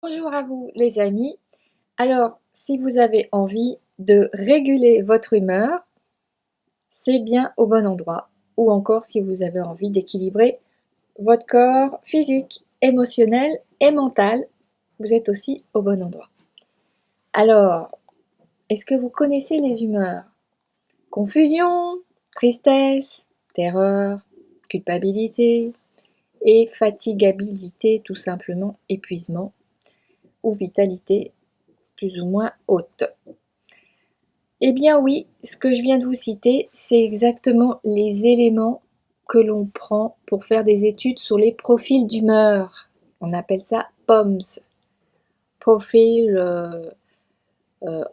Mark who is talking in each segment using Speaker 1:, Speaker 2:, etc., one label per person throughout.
Speaker 1: Bonjour à vous les amis. Alors, si vous avez envie de réguler votre humeur, c'est bien au bon endroit. Ou encore si vous avez envie d'équilibrer votre corps physique, émotionnel et mental, vous êtes aussi au bon endroit. Alors, est-ce que vous connaissez les humeurs? Confusion, tristesse, terreur, culpabilité et fatigabilité, tout simplement épuisement ou vitalité plus ou moins haute. Eh bien oui, ce que je viens de vous citer, c'est exactement les éléments que l'on prend pour faire des études sur les profils d'humeur. On appelle ça POMS, Profile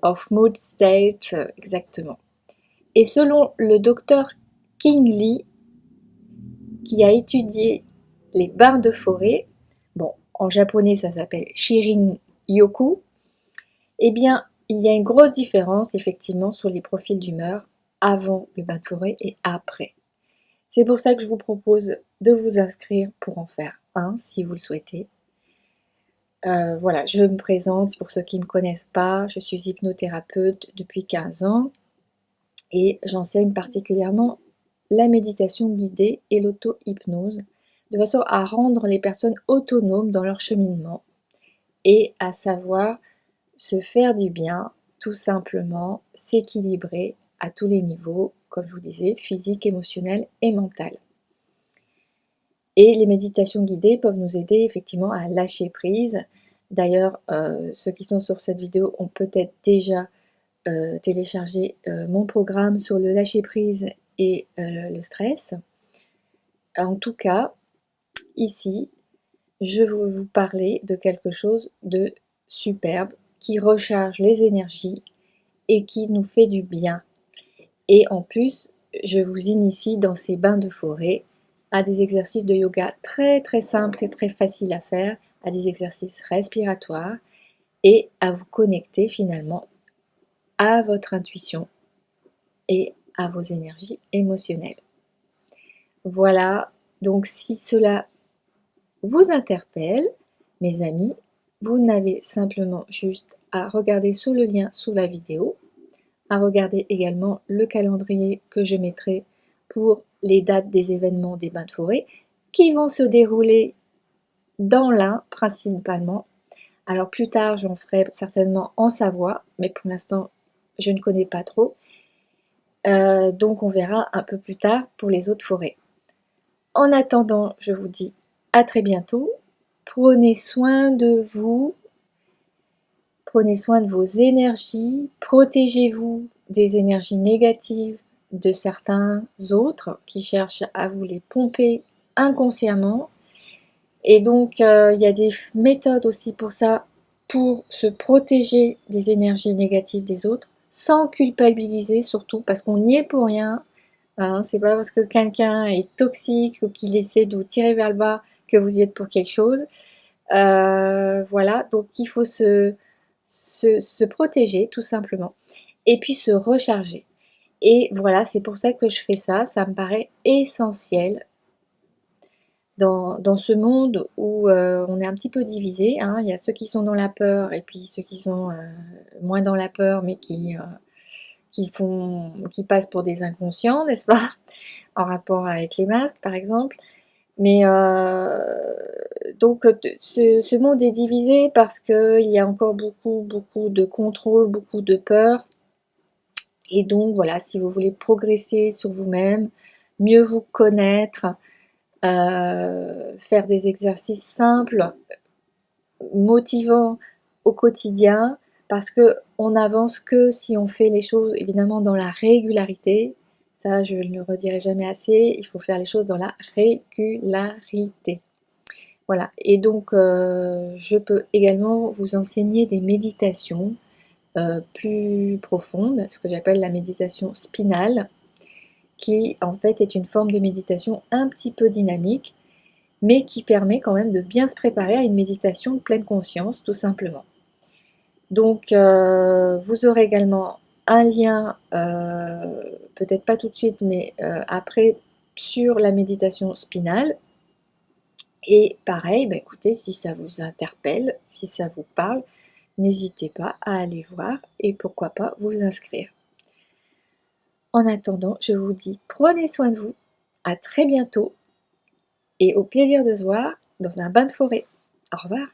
Speaker 1: of Mood State, exactement. Et selon le docteur King Lee, qui a étudié les bains de forêt, bon, en japonais ça s'appelle Shirin Yoku, eh bien, il y a une grosse différence effectivement sur les profils d'humeur avant le bain de forêt et après. C'est pour ça que je vous propose de vous inscrire pour en faire un si vous le souhaitez. Voilà, je me présente pour ceux qui ne me connaissent pas. Je suis hypnothérapeute depuis 15 ans et j'enseigne particulièrement la méditation guidée et l'auto-hypnose de façon à rendre les personnes autonomes dans leur cheminement et à savoir se faire du bien, tout simplement, s'équilibrer à tous les niveaux, comme je vous disais, physique, émotionnel et mental. Et les méditations guidées peuvent nous aider effectivement à lâcher prise. D'ailleurs, ceux qui sont sur cette vidéo ont peut-être déjà téléchargé mon programme sur le lâcher prise et le stress. En tout cas, ici, je veux vous parler de quelque chose de superbe qui recharge les énergies et qui nous fait du bien. Et en plus, je vous initie dans ces bains de forêt à des exercices de yoga très très simples et très faciles à faire, à des exercices respiratoires et à vous connecter finalement à votre intuition et à vos énergies émotionnelles. Voilà, donc si cela vous interpelle, mes amis, vous n'avez simplement juste à regarder sous le lien sous la vidéo, à regarder également le calendrier que je mettrai pour les dates des événements des bains de forêt qui vont se dérouler dans l'Ain principalement. Alors plus tard, j'en ferai certainement en Savoie, mais pour l'instant, je ne connais pas trop. Donc on verra un peu plus tard pour les autres forêts. En attendant, je vous dis à très bientôt. Prenez soin de vous, prenez soin de vos énergies, protégez-vous des énergies négatives de certains autres qui cherchent à vous les pomper inconsciemment. Et donc, il y a des méthodes aussi pour ça, pour se protéger des énergies négatives des autres, sans culpabiliser surtout, parce qu'on n'y est pour rien. Hein, c'est pas parce que quelqu'un est toxique ou qu'il essaie de vous tirer vers le bas que vous y êtes pour quelque chose. Voilà, donc il faut se protéger tout simplement et puis se recharger. Et voilà, c'est pour ça que je fais ça, ça me paraît essentiel dans ce monde où on est un petit peu divisé, hein. Il y a ceux qui sont dans la peur et puis ceux qui sont moins dans la peur mais qui passent pour des inconscients, n'est-ce pas? En rapport avec les masques par exemple. Mais donc ce monde est divisé parce qu'il y a encore beaucoup de contrôle, beaucoup de peur. Et donc voilà, si vous voulez progresser sur vous-même, mieux vous connaître, faire des exercices simples, motivants au quotidien, parce que on n'avance que si on fait les choses évidemment dans la régularité. Ça, je ne le redirai jamais assez, il faut faire les choses dans la régularité. Voilà, et donc je peux également vous enseigner des méditations plus profondes, ce que j'appelle la méditation spinale, qui en fait est une forme de méditation un petit peu dynamique, mais qui permet quand même de bien se préparer à une méditation de pleine conscience, tout simplement. Donc vous aurez également un lien, peut-être pas tout de suite, mais après, sur la méditation spinale. Et pareil, bah écoutez, si ça vous interpelle, si ça vous parle, n'hésitez pas à aller voir et pourquoi pas vous inscrire. En attendant, je vous dis prenez soin de vous, à très bientôt et au plaisir de se voir dans un bain de forêt. Au revoir.